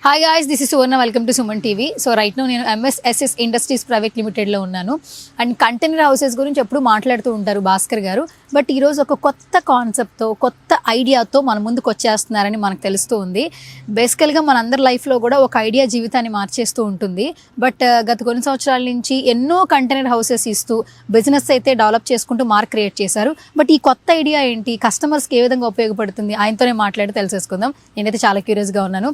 Hi guys, this is Suvarna. Welcome to Suman TV. So right now నేను MSSS industries private లిమిటెడ్లో ఉన్నాను. And container houses గురించి ఎప్పుడు మాట్లాడుతూ ఉంటారు భాస్కర్ గారు. బట్ ఈరోజు ఒక కొత్త కాన్సెప్ట్తో, కొత్త ఐడియాతో మన ముందుకు వచ్చేస్తున్నారని మనకు తెలుస్తూ ఉంది. బేసికల్గా మనందరి లైఫ్లో కూడా ఒక ఐడియా జీవితాన్ని మార్చేస్తూ ఉంటుంది. బట్ గత కొన్ని సంవత్సరాల నుంచి ఎన్నో కంటైనర్ హౌసెస్ ఇస్తూ బిజినెస్ అయితే డెవలప్ చేసుకుంటూ మార్క్ క్రియేట్ చేశారు. బట్ ఈ కొత్త ఐడియా ఏంటి, కస్టమర్స్కి ఏ విధంగా ఉపయోగపడుతుంది, ఆయనతోనే మాట్లాడి తెలిసేసుకుందాం. నేనైతే చాలా క్యూరియస్గా ఉన్నాను.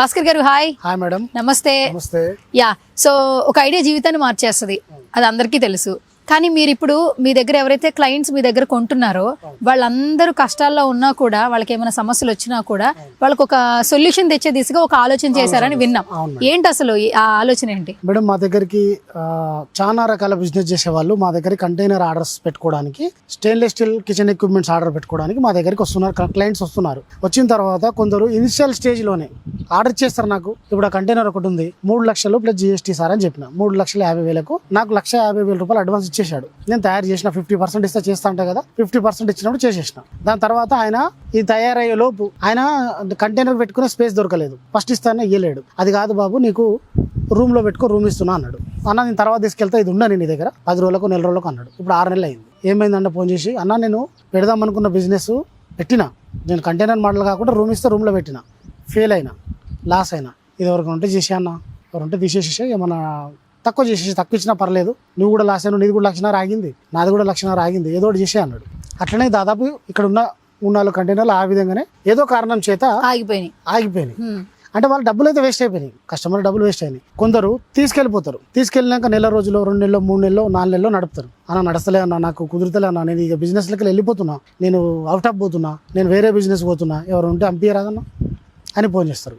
భాస్కర్ గారు హాయ్. Hi madam. నమస్తే. నమస్తే. యా, సో ఒక ఐడియా జీవితాన్ని మార్చేస్తుంది, అది అందరికీ తెలుసు. కానీ మీరు ఇప్పుడు మీ దగ్గర ఎవరైతే క్లయింట్స్ మీ దగ్గర కొంటున్నారో వాళ్ళందరూ కష్టాల్లో ఉన్నా కూడా, వాళ్ళకి ఏమైనా సమస్యలు వచ్చినా కూడా వాళ్ళకి ఒక సొల్యూషన్ తెచ్చే దిశగా ఒక ఆలోచన చేశారని విన్నాం. ఏంటి అసలు ఆ ఆలోచన ఏంటి? మేడం, మా దగ్గరికి చాలా రకాల బిజినెస్ చేసే వాళ్ళు మా దగ్గర కంటైనర్ ఆర్డర్స్ పెట్టుకోవడానికి, stainless steel kitchen equipments order పెట్టుకోవడానికి మా దగ్గరికి వస్తున్నారు. క్లయింట్స్ వస్తున్నారు. వచ్చిన తర్వాత కొందరు ఇనిషియల్ స్టేజ్లోనే ఆర్డర్ చేస్తారు. నాకు ఇప్పుడు ఆ కంటైనర్ ఒకటి ఉంది, 3 లక్షలు ప్లస్ GST సార్ అని చెప్పిన. 3,50,000 నాకు 1,50,000 రూపాయలు అడ్వాన్స్ ఇచ్చేసాడు. నేను తయారు చేసిన 50% ఇస్తే చేస్తా అంటే కదా, 50% ఇచ్చినప్పుడు చేసేసిన. దాని తర్వాత ఆయన ఇది తయారయ్యే లోపు ఆయన కంటైనర్ పెట్టుకునే స్పేస్ దొరకలేదు. ఫస్ట్ ఇస్తానే ఇయ్యలేడు. అది కాదు బాబు, నీకు రూమ్లో పెట్టుకో, రూమ్ ఇస్తున్నా అన్నాడు. అన్న నేను తర్వాత తీసుకెళ్తా, ఇది ఉన్నా నేను నీ దగ్గర 10 రోజులకు 1 నెల రోజులకు అన్నాడు. ఇప్పుడు 6 నెలలు అయింది. ఏమైందంటే ఫోన్ చేసి, అన్న నేను పెడదాం అనుకున్న బిజినెస్ పెట్టినా, నేను కంటైనర్ మోడల్ కాకుండా రూమ్ ఇస్తే రూమ్లో పెట్టినా, ఫెయిల్ అయినా, లాస్ అయినా. ఇది ఎవరికి ఉంటే చేసే అన్న, ఎవరుంటే తీసేసేసే, ఏమన్నా తక్కువ చేసేసి, తక్కువ ఇచ్చినా పర్లేదు, నువ్వు కూడా లాస్ అయినా, నీది కూడా 1,00,000 ఆగింది, నాది కూడా 1,00,000 ఆగింది, ఏదో ఒకటి చేసే అన్నాడు. అట్లనే దాదాపు ఇక్కడ ఉన్న 3-4 కంటైనర్లు ఆ విధంగానే ఏదో కారణం చేత ఆగిపోయినాయి. అంటే వాళ్ళ డబ్బులు అయితే వేస్ట్ అయిపోయినాయి, కస్టమర్ డబ్బులు వేస్ట్ అయినాయి. కొందరు తీసుకెళ్ళిపోతారు. తీసుకెళ్ళినాక 1 నెల రోజులు, 2 నెలలు, 3 నెలలు, 4 నెలలు నడుపుతారు. అన్న నడుస్తలే అన్న, నాకు కుదురుతలే అన్న, నేను ఇక బిజినెస్లకి వెళ్ళిపోతున్నా, నేను అవుట్ ఆఫ్ పోతున్నా, నేను వేరే బిజినెస్ పోతున్నా, ఎవరు ఉంటే పంపించరాదన్న అని ఫోన్ చేస్తారు.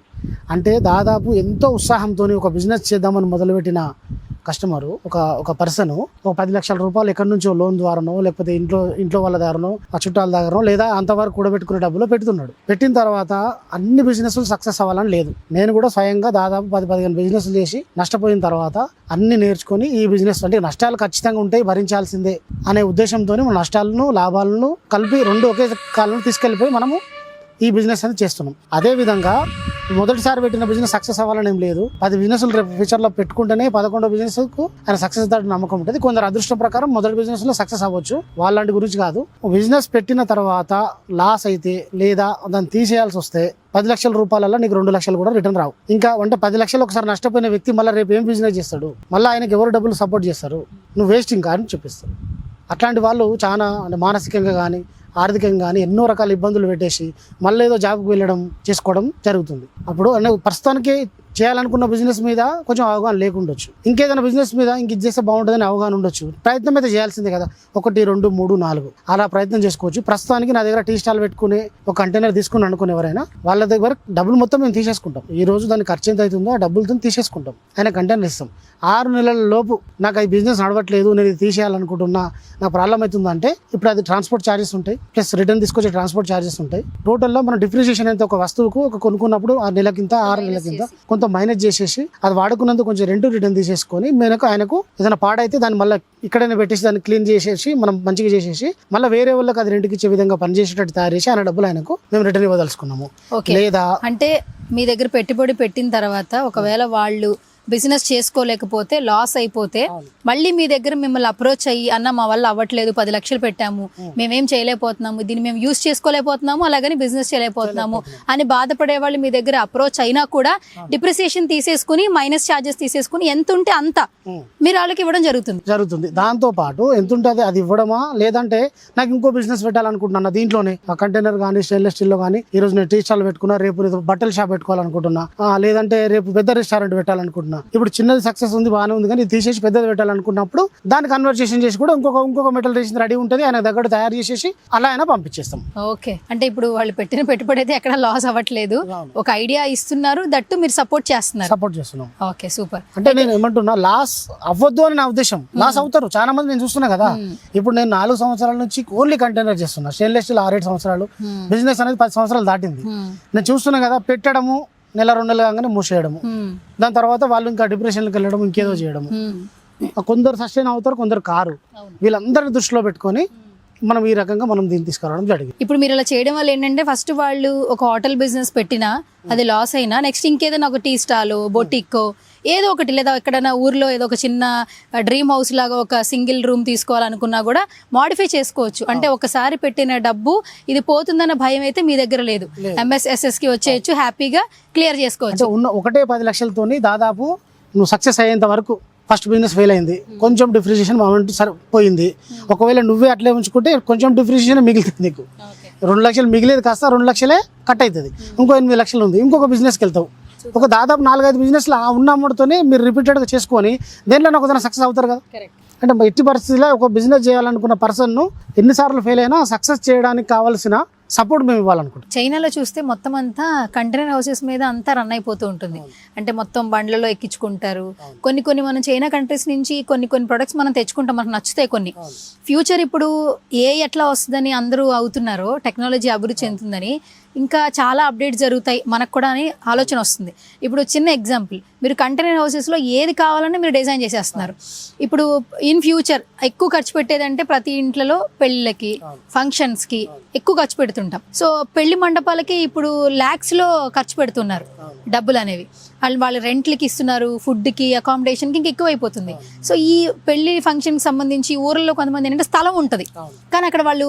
అంటే దాదాపు ఎంతో ఉత్సాహంతో ఒక బిజినెస్ చేద్దామని మొదలుపెట్టిన కస్టమరు, ఒక పర్సన్ ఒక 10 లక్షల రూపాయలు ఎక్కడి నుంచో లోన్ ద్వారానో, లేకపోతే ఇంట్లో వాళ్ళ ద్వారానో, ఆ చుట్టాల దగ్గరనో, లేదా అంతవరకు కూడబెట్టుకునే డబ్బులో పెడుతున్నాడు. పెట్టిన తర్వాత అన్ని బిజినెస్లు సక్సెస్ అవ్వాలని లేదు. నేను కూడా స్వయంగా దాదాపు 10-15 బిజినెస్లు చేసి నష్టపోయిన తర్వాత అన్ని నేర్చుకొని, ఈ బిజినెస్ అంటే నష్టాలు ఖచ్చితంగా ఉంటాయి, భరించాల్సిందే అనే ఉద్దేశంతో మన నష్టాలను లాభాలను కలిపి 2 ఒకే కాలంలో తీసుకెళ్ళిపోయి మనము ఈ బిజినెస్ అనేది చేస్తున్నాం. అదేవిధంగా మొదటిసారి పెట్టిన బిజినెస్ సక్సెస్ అవ్వాలని ఏం లేదు. 10 బిజినెస్లు రేపు ఫ్యూచర్లో పెట్టుకుంటేనే 11వ బిజినెస్కు ఆయన సక్సెస్ దాటి నమ్మకం ఉంటుంది. కొందరు అదృష్టం ప్రకారం మొదటి బిజినెస్లో సక్సెస్ అవ్వచ్చు, వాళ్ళంటి గురించి కాదు. బిజినెస్ పెట్టిన తర్వాత లాస్ అయితే, లేదా దాన్ని తీసేయాల్సి వస్తే 10 లక్షల రూపాయలలో నీకు 2 లక్షలు కూడా రిటర్న్ రావు. ఇంకా అంటే 10 లక్షలు ఒకసారి నష్టపోయిన వ్యక్తి మళ్ళీ రేపు ఏం బిజినెస్ చేస్తాడు, మళ్ళీ ఆయనకి ఎవరు డబ్బులు సపోర్ట్ చేస్తారు, నువ్వు వేస్ట్ ఇంకా అని చెప్పిస్తారు. అట్లాంటి వాళ్ళు చాలా అంటే మానసికంగా కానీ ఆర్థికంగా కానీ ఎన్నో రకాల ఇబ్బందులు పెట్టేసి మళ్ళీ ఏదో జాబ్కి వెళ్ళడం చేసుకోవడం జరుగుతుంది. అప్పుడు అంటే ప్రస్తుతానికి చేయాలనుకున్న బిజినెస్ మీద కొంచెం అవగాహన లేకుండొచ్చు, ఇంకేదైనా బిజినెస్ మీద ఇంక ఇది చేస్తే బాగుంటుందని అవగాహన ఉండొచ్చు. ప్రయత్నం అయితే చేయాల్సిందే కదా, 1, 2, 3, 4 అలా ప్రయత్నం చేసుకోవచ్చు. ప్రస్తుతానికి నా దగ్గర టీ స్టాల్ పెట్టుకుని ఒక కంటైనర్ తీసుకుని అనుకునే ఎవరైనా వాళ్ళ దగ్గర డబ్బులు మొత్తం మేము తీసేసుకుంటాం. ఈ రోజు దానికి ఖర్చు ఎంత అవుతుందో ఆ డబ్బులతో తీసేసుకుంటాం, ఆయన కంటైనర్ ఇస్తాం. 6 నెలల లోపు నాకు ఈ బిజినెస్ నడవట్లేదు, నేను ఇది తీసేయాలనుకుంటున్నా, నాకు ప్రాబ్లం అవుతుందంటే ఇప్పుడు అది ట్రాన్స్పోర్ట్ ఛార్జెస్ ఉంటాయి, ప్లస్ రిటర్న్ తీసుకొచ్చే ట్రాన్స్పోర్ట్ ఛార్జెస్ ఉంటాయి. టోటల్లో మనం డిప్రిసియేషన్ అయితే ఒక వస్తువుకు ఒక కొనుక్కున్నప్పుడు 6 నెలకింత 6 నెలకింత కొంత మైనస్ చేసేసి, అది వాడుకున్నందుకు కొంచెం రెంట్ రిటర్న్ తీసేసుకొని, ఆయనకు ఏదైనా పాడైతే దాన్ని మళ్ళీ ఇక్కడైనా పెట్టేసి దాన్ని క్లీన్ చేసేసి మనం మంచిగా చేసేసి మళ్ళీ వేరే వాళ్ళకి అది రెంట్కి ఇచ్చే విధంగా పనిచేసేటట్టు తయారు చేసి ఆయన డబ్బులు ఆయనకు మేము రిటర్న్ ఇవ్వదలుచుకున్నాము. లేదా అంటే మీ దగ్గర పెట్టుబడి పెట్టిన తర్వాత ఒకవేళ వాళ్ళు బిజినెస్ చేసుకోలేకపోతే, లాస్ అయిపోతే, మళ్ళీ మీ దగ్గర మిమ్మల్ని అప్రోచ్ అయ్యి, అన్న మా వల్ల అవ్వట్లేదు, 10 లక్షలు పెట్టాము, మేమేం చేయలేకపోతున్నాము, దీన్ని మేము యూజ్ చేసుకోలేకపోతున్నాము, అలాగని బిజినెస్ చేయలేకపోతున్నాము అని బాధపడే వాళ్ళు మీ దగ్గర అప్రోచ్ అయినా కూడా డిప్రిసియేషన్ తీసేసుకుని, మైనస్ ఛార్జెస్ తీసేసుకుని ఎంత ఉంటే అంత మీరు వాళ్ళకి ఇవ్వడం జరుగుతుంది. దాంతో పాటు ఎంత ఉంటుంది అది ఇవ్వడమా, లేదంటే నాకు ఇంకో బిజినెస్ పెట్టాలనుకుంటున్నా, దీంట్లోనే కంటైనర్ కానీ స్టెయిన్లెస్ స్టీల్ లో కానీ ఈ రోజు నేను టీ స్టాల్ పెట్టుకున్నా, రేపు బట్టల షాప్ పెట్టుకోవాలనుకుంటున్నా, లేదంటే రేపు పెద్ద రెస్టారెంట్ పెట్టాలనుకుంటున్నా. ఇప్పుడు చిన్నది సక్సెస్ ఉంది, బాగానే ఉంది, కానీ తీసేసి పెద్దది పెట్టాలనుకున్నప్పుడు దాన్ని కన్వర్జేషన్ చేసి కూడా ఇంకొక మెటల్ రేషన్ రెడీ ఉంటుంది, ఆయన దగ్గర తయారు చేసేసి అలా అయినా పంపించేస్తాం. ఓకే, అంటే ఇప్పుడు వాళ్ళు పెట్టిన పెట్టుబడి అయితే ఎక్కడ లాస్ అవ్వట్లేదు, ఒక ఐడియా ఇస్తున్నారు, దట్టు మీరు సపోర్ట్ చేస్తున్నాం. Okay, super. అంటే నేను ఏమంటున్నా, లాస్ అవ్వద్దు అని నా ఉద్దేశం. లాస్ అవుతారు చాలా మంది, నేను చూస్తున్నా కదా. ఇప్పుడు నేను 4 సంవత్సరాల నుంచి ఓన్లీ కంటైనర్ చేస్తున్నా, స్టెయిన్లెస్ స్టీల్ 6-7 సంవత్సరాలు, బిజినెస్ అనేది 10 సంవత్సరాలు దాటింది. నేను చూస్తున్నా కదా, పెట్టడము 1 నెల 2 నెలలు కాగానే మూసేయడము, దాని తర్వాత వాళ్ళు ఇంకా డిప్రెషన్కి వెళ్ళడం, ఇంకేదో చేయడము. కొందరు సస్టైన్ అవుతారు, కొందరు కారు. వీళ్ళందరినీ దృష్టిలో పెట్టుకొని మనం ఈ రకంగా మనం దీన్ని తీసుకురావడం జరిగింది. ఇప్పుడు మీరు ఇలా చేయడం వల్ల ఏంటంటే ఫస్ట్ వాళ్ళు ఒక హోటల్ బిజినెస్ పెట్టినా అది లాస్ అయినా నెక్స్ట్ ఇంకేదైనా ఒక టీ స్టాలో బొటిక్కో ఏదో ఒకటి లేదా ఎక్కడైనా ఊర్లో ఏదో ఒక చిన్న డ్రీమ్ హౌస్ లాగా ఒక సింగిల్ రూమ్ తీసుకోవాలనుకున్నా కూడా మాడిఫై చేసుకోవచ్చు. అంటే ఒకసారి పెట్టిన డబ్బు ఇది పోతుందన్న భయం అయితే మీ దగ్గర లేదు. MSSS కి వచ్చేయచ్చు, హ్యాపీగా క్లియర్ చేసుకోవచ్చు. ఉన్న ఒకటే 10 లక్షలతోని దాదాపు నువ్వు సక్సెస్ అయ్యేంత వరకు ఫస్ట్ బిజినెస్ ఫెయిల్ అయింది, కొంచెం డిప్రిసియేషన్ అమౌంట్ పోయింది. ఒకవేళ నువ్వే అట్లే ఉంచుకుంటే కొంచెం డిప్రిసియేషన్ మిగులుతుంది. నీకు 2 లక్షలు మిగిలేదు కాస్త 2 లక్షలే కట్ అవుతుంది. ఇంకో 8 లక్షలు ఉంది, ఇంకొక బిజినెస్కి వెళ్తావు. ఒక దాదాపు 4-5 బిజినెస్లు ఆ ఉన్న అమౌంట్తోనే మీరు రిపీటెడ్గా చేసుకొని దేంట్లో ఒక సక్సెస్ అవుతారు కదా. అంటే ఎట్టి పరిస్థితిలో ఒక బిజినెస్ చేయాలనుకున్న పర్సన్ను ఎన్నిసార్లు ఫెయిల్ అయినా సక్సెస్ చేయడానికి కావాల్సిన సపోర్ట్ మేము ఇవ్వాలనుకుంటాం. చైనాలో చూస్తే మొత్తం అంతా కంటైనర్ హౌసెస్ మీద అంతా రన్ అయిపోతూ ఉంటుంది. అంటే మొత్తం బండ్లలో ఎక్కించుకుంటారు. కొన్ని మనం చైనా కంట్రీస్ నుంచి కొన్ని ప్రొడక్ట్స్ మనం తెచ్చుకుంటాం, మనకు నచ్చుతాయి కొన్ని. ఫ్యూచర్ ఇప్పుడు ఎట్లా వస్తుందని అందరూ అవుతున్నారో, టెక్నాలజీ అభివృద్ధి చెందుతుందని, ఇంకా చాలా అప్డేట్స్ జరుగుతాయి మనకు కూడా అని ఆలోచన వస్తుంది. ఇప్పుడు చిన్న ఎగ్జాంపుల్, మీరు కంటైనర్ హౌసెస్లో ఏది కావాలని మీరు డిజైన్ చేసేస్తున్నారు. ఇప్పుడు ఇన్ ఫ్యూచర్ ఎక్కువ ఖర్చు పెట్టేదంటే ప్రతి ఇంట్లో పెళ్ళిళ్ళకి, ఫంక్షన్స్కి ఎక్కువ ఖర్చు పెడుతుంటాం. సో పెళ్లి మండపాలకి ఇప్పుడు ల్యాక్స్లో ఖర్చు పెడుతున్నారు డబ్బులు అనేవి. వాళ్ళు రెంట్లకి ఇస్తున్నారు, ఫుడ్కి, అకామిడేషన్కి ఇంకా ఎక్కువ అయిపోతుంది. సో ఈ పెళ్లి ఫంక్షన్కి సంబంధించి ఊర్లలో కొంతమంది ఏంటంటే స్థలం ఉంటుంది, కానీ అక్కడ వాళ్ళు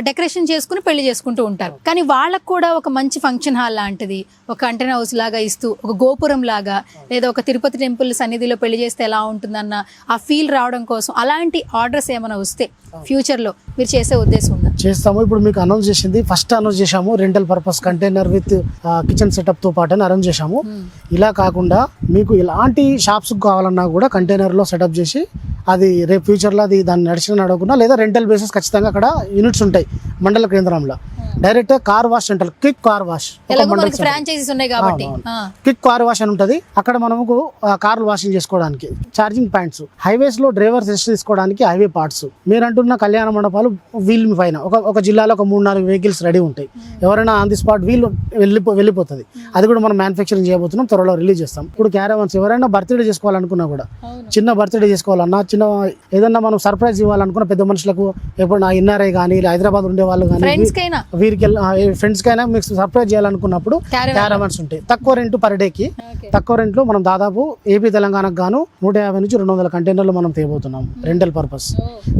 డెకరేషన్ చేసుకుని పెళ్లి చేసుకుంటూ ఉంటారు. కానీ వాళ్ళకు కూడా ఒక మంచి ఫంక్షన్ హాల్ లాంటిది, ఒక కంటైనర్ హౌస్ లాగా ఇస్తూ, ఒక గోపురం లాగా, లేదా ఒక తిరుపతి టెంపుల్ సన్నిధిలో పెళ్లి చేస్తే ఎలా ఉంటుందన్న ఆ ఫీల్ రావడం కోసం అలాంటి ఆర్డర్స్ ఏమైనా వస్తే ఫ్యూచర్లో మీరు చేసే ఉద్దేశం ఉందా? చేస్తాము. ఇప్పుడు మీకు అనౌన్స్ చేసింది, ఫస్ట్ అనౌన్స్ చేశాము rental purpose container with kitchen setup తో పాటు అనౌన్స్ చేశాము. ఇలా కాకుండా మీకు ఎలాంటి షాప్స్ కావాలన్నా కూడా కంటైనర్లో సెటప్ చేసి అది రేపు ఫ్యూచర్లో అది దాన్ని నడవకుండా లేదా రెంటల్ బేసిస్ ఖచ్చితంగా అక్కడ యూనిట్స్ ఉంటాయి మండల కేంద్రంలో. Direct car wash centre, quick car wash, quick car wash అని ఉంటుంది. అక్కడ మనకు కార్లు వాషింగ్ చేసుకోవడానికి, ఛార్జింగ్ పాయింట్స్, హైవేస్ లో డ్రైవర్స్ రెస్ట్ తీసుకోవడానికి హైవే పార్ట్స్, మీరు అంటున్న కళ్యాణ మండపాలు వీల్ పైన ఒక జిల్లాలో ఒక 3-4 వెహికల్స్ రెడీ ఉంటాయి. ఎవరైనా ఆన్ ది స్పాట్ వీల్ వెళ్ళిపోతుంది. అది కూడా మనం మ్యానుఫ్యాక్చరింగ్ చేయబోతున్నాం, త్వరలో రిలీజ్ చేస్తాం. ఇప్పుడు క్యారవాన్స్ ఎవరైనా బర్త్డే చేసుకోవాలనుకున్నా కూడా, చిన్న బర్త్డే చేసుకోవాలన్నా, చిన్న ఏదన్నా మనం సర్ప్రైజ్ ఇవ్వాలనుకున్న పెద్ద మనుషులకు, ఎప్పుడు నా ఎన్ఆర్ఐ కానీ హైదరాబాద్ ఉండే వాళ్ళు కానీ వీరికి ఫ్రెండ్స్ కైనా మీకు సర్ప్రైజ్ చేయాలనుకున్నప్పుడు క్యారవాన్స్ ఉంటాయి. తక్కువ రెంట్ పర్ డేకి, తక్కువ రెంట్లో మనం దాదాపు ఏపీ తెలంగాణకు గాను 150 నుంచి 200 కంటైనర్లు మనం తేబోతున్నాం రెంటల్ పర్పస్.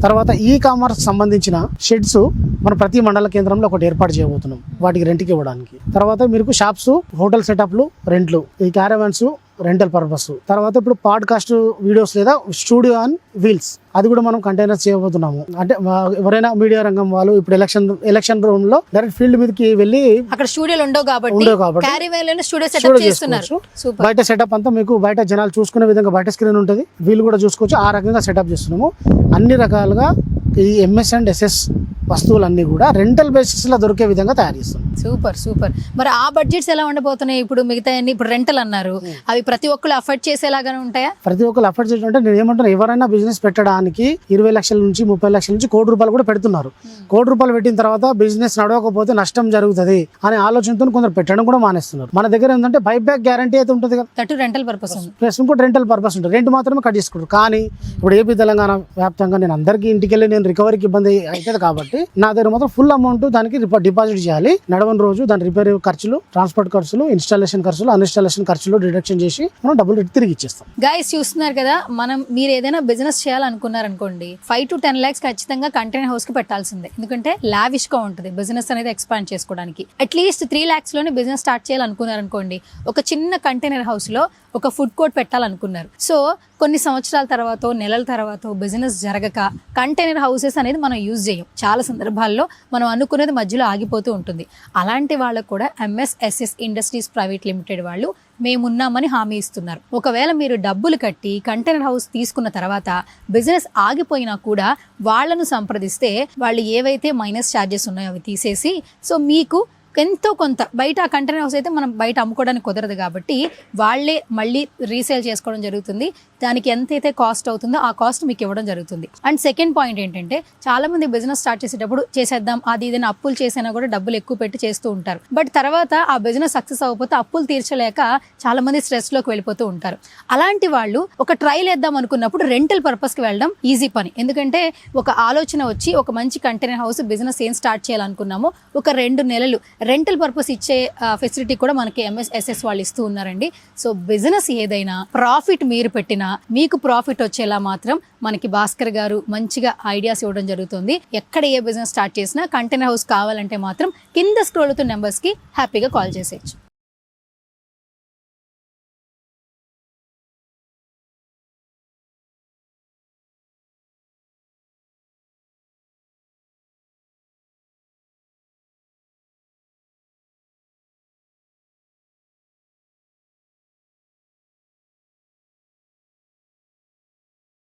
తర్వాత ఈ కామర్స్ సంబంధించిన షెడ్స్ మనం ప్రతి మండల కేంద్రంలో ఒకటి ఏర్పాటు చేయబోతున్నాం వాటికి రెంట్కి ఇవ్వడానికి. తర్వాత మీకు షాప్స్, హోటల్ సెటప్లు, రెంట్లు, ఈ క్యారవాన్స్ రెంటల్ పర్పస్. తర్వాత ఇప్పుడు పాడ్కాస్ట్ వీడియోస్ లేదా స్టూడియో ఆన్ వీల్స్, అది కూడా మనం కంటైనర్స్ చేయబోతున్నాము. అంటే ఎవరైనా మీడియా రంగం వాళ్ళు ఇప్పుడు ఎలక్షన్ రూమ్ లో డైరెక్ట్ ఫీల్డ్ మీదకి వెళ్ళి అక్కడ స్టూడియోలు ఉండవు కాబట్టి బయట సెటప్ అంతా మీకు బయట జనాలు చూసుకునే విధంగా బయట స్క్రీన్ ఉంటుంది, వీళ్ళు కూడా చూసుకోవచ్చు. ఆ రకంగా సెటప్ చేస్తున్నాము. అన్ని రకాలుగా ఈ MS అండ్ SS వస్తువులన్నీ కూడా రెంటల్ బేసిస్ లో దొరికే విధంగా తయారు చేస్తాం. సూపర్. మరి ఆ బడ్జెట్స్ ఎలా ఉండబోతున్నాయి? ఇప్పుడు మిగతా ఇప్పుడు రెంటల్ అన్నారు, అవి ప్రతి ఒక్కరు అఫోర్డ్ చేసేలాగానే ఉంటాయా? ప్రతి ఒక్కరు అఫోర్డ్ చేయాలంటే నేను ఏమంటాను, ఎవరైనా బిజినెస్ పెట్టడానికి 20 లక్షల నుంచి 30 లక్షల నుంచి ₹1,00,00,000 కూడా పెడుతున్నారు. ₹1,00,00,000 పెట్టిన తర్వాత బిజినెస్ నడవకపోతే నష్టం జరుగుతుంది అనే ఆలోచనతో కొందరు పెట్టడం కూడా మానేస్తున్నారు. మన దగ్గర ఏంటంటే బైబ్యాక్ గ్యారంటీ అయితే ఉంటుంది కదా, రెంటల్ పర్పస్ ప్లస్ ఇంకోటి రెంటల్ పర్పస్ ఉంటుంది. రెంట్ మాత్రమే కట్ చేసుకుంటారు. కానీ ఇప్పుడు ఏపీ తెలంగాణ వ్యాప్తంగా నేను అందరికీ ఇంటికి వెళ్ళి నేను రికవరీకి ఇబ్బంది అవుతుంది కాబట్టి నా దగ్గర మాత్రం ఫుల్ అమౌంట్ దానికి డిపాజిట్ చేయాలి. నడవని రోజు దాని రిపేర్ ఖర్చులు, ట్రాన్స్పోర్ట్ ఖర్చులు, ఇన్స్టాలేషన్ ఖర్చులు, అన్ఇన్స్టాలేషన్ ఖర్చులు డిడక్షన్ చేసి మనం డబ్బులు తిరిగి ఇచ్చేస్తాం. గైస్ చూస్తున్నారు కదా, మీరు ఏదైనా బిజినెస్ చేయాలనుకున్నారనుకోండి 5 to 10 lakhs ఖచ్చితంగా కంటైనర్ హౌస్ కి పెట్టాల్సిందే. ఎందుకంటే లావిష్ గా ఉంటుంది బిజినెస్ అనేది ఎక్స్పాండ్ చేసుకోవడానికి. అట్లీస్ట్ 3 lakhs లోనే బిజినెస్ స్టార్ట్ చేయాలనుకున్నారనుకోండి, ఒక చిన్న కంటైనర్ హౌస్ లో ఒక ఫుడ్ కోర్ట్ పెట్టాలనుకున్నారు. సో కొన్ని సంవత్సరాల తర్వాత, నెలల తర్వాత బిజినెస్ జరగక కంటైనర్ హౌసెస్ అనేది మనం యూజ్ చేయం. చాలా సందర్భాల్లో మనం అనుకునేది మధ్యలో ఆగిపోతూ ఉంటుంది. అలాంటి వాళ్ళకు కూడా MSSS ఇండస్ట్రీస్ ప్రైవేట్ లిమిటెడ్ వాళ్ళు మేమున్నామని హామీ ఇస్తున్నారు. ఒకవేళ మీరు డబ్బులు కట్టి కంటైనర్ హౌస్ తీసుకున్న తర్వాత బిజినెస్ ఆగిపోయినా కూడా వాళ్ళను సంప్రదిస్తే వాళ్ళు ఏవైతే మైనస్ ఛార్జెస్ ఉన్నాయో అవి తీసేసి, సో మీకు ఎంతో కొంత బయట ఆ కంటైనర్ హౌస్ అయితే మనం బయట అమ్ముకోవడానికి కుదరదు కాబట్టి వాళ్ళే మళ్ళీ రీసేల్ చేసుకోవడం జరుగుతుంది. దానికి ఎంతైతే కాస్ట్ అవుతుందో ఆ కాస్ట్ మీకు ఇవ్వడం జరుగుతుంది. అండ్ సెకండ్ పాయింట్ ఏంటంటే చాలా మంది బిజినెస్ స్టార్ట్ చేసేటప్పుడు చేసేద్దాం అది ఏదైనా అప్పులు చేసినా కూడా డబ్బులు ఎక్కువ పెట్టి చేస్తూ ఉంటారు. బట్ తర్వాత ఆ బిజినెస్ సక్సెస్ అవ్వకపోతే అప్పులు తీర్చలేక చాలా మంది స్ట్రెస్ లోకి వెళ్ళిపోతూ ఉంటారు. అలాంటి వాళ్ళు ఒక ట్రైల్ వేద్దాం అనుకున్నప్పుడు రెంటల్ పర్పస్ కి వెళ్ళడం ఈజీ పని. ఎందుకంటే ఒక ఆలోచన వచ్చి ఒక మంచి కంటైనర్ హౌస్ బిజినెస్ ఏం స్టార్ట్ చేయాలనుకున్నామో ఒక 2 నెలలు రెంటల్ పర్పస్ ఇచ్చే ఫెసిలిటీ కూడా మనకి ఎంఎస్ఎస్ఎస్ వాళ్ళు ఇస్తూ ఉన్నారండి. సో బిజినెస్ ఏదైనా ప్రాఫిట్ మీరు పెట్టినా మీకు ప్రాఫిట్ వచ్చేలా మాత్రం మనకి భాస్కర్ గారు మంచిగా ఐడియాస్ ఇవ్వడం జరుగుతుంది. ఎక్కడ ఏ బిజినెస్ స్టార్ట్ చేసినా కంటైనర్ హౌస్ కావాలంటే మాత్రం కింద స్క్రోల్ అవుతున్న నెంబర్స్కి హ్యాపీగా కాల్ చేసేయచ్చు.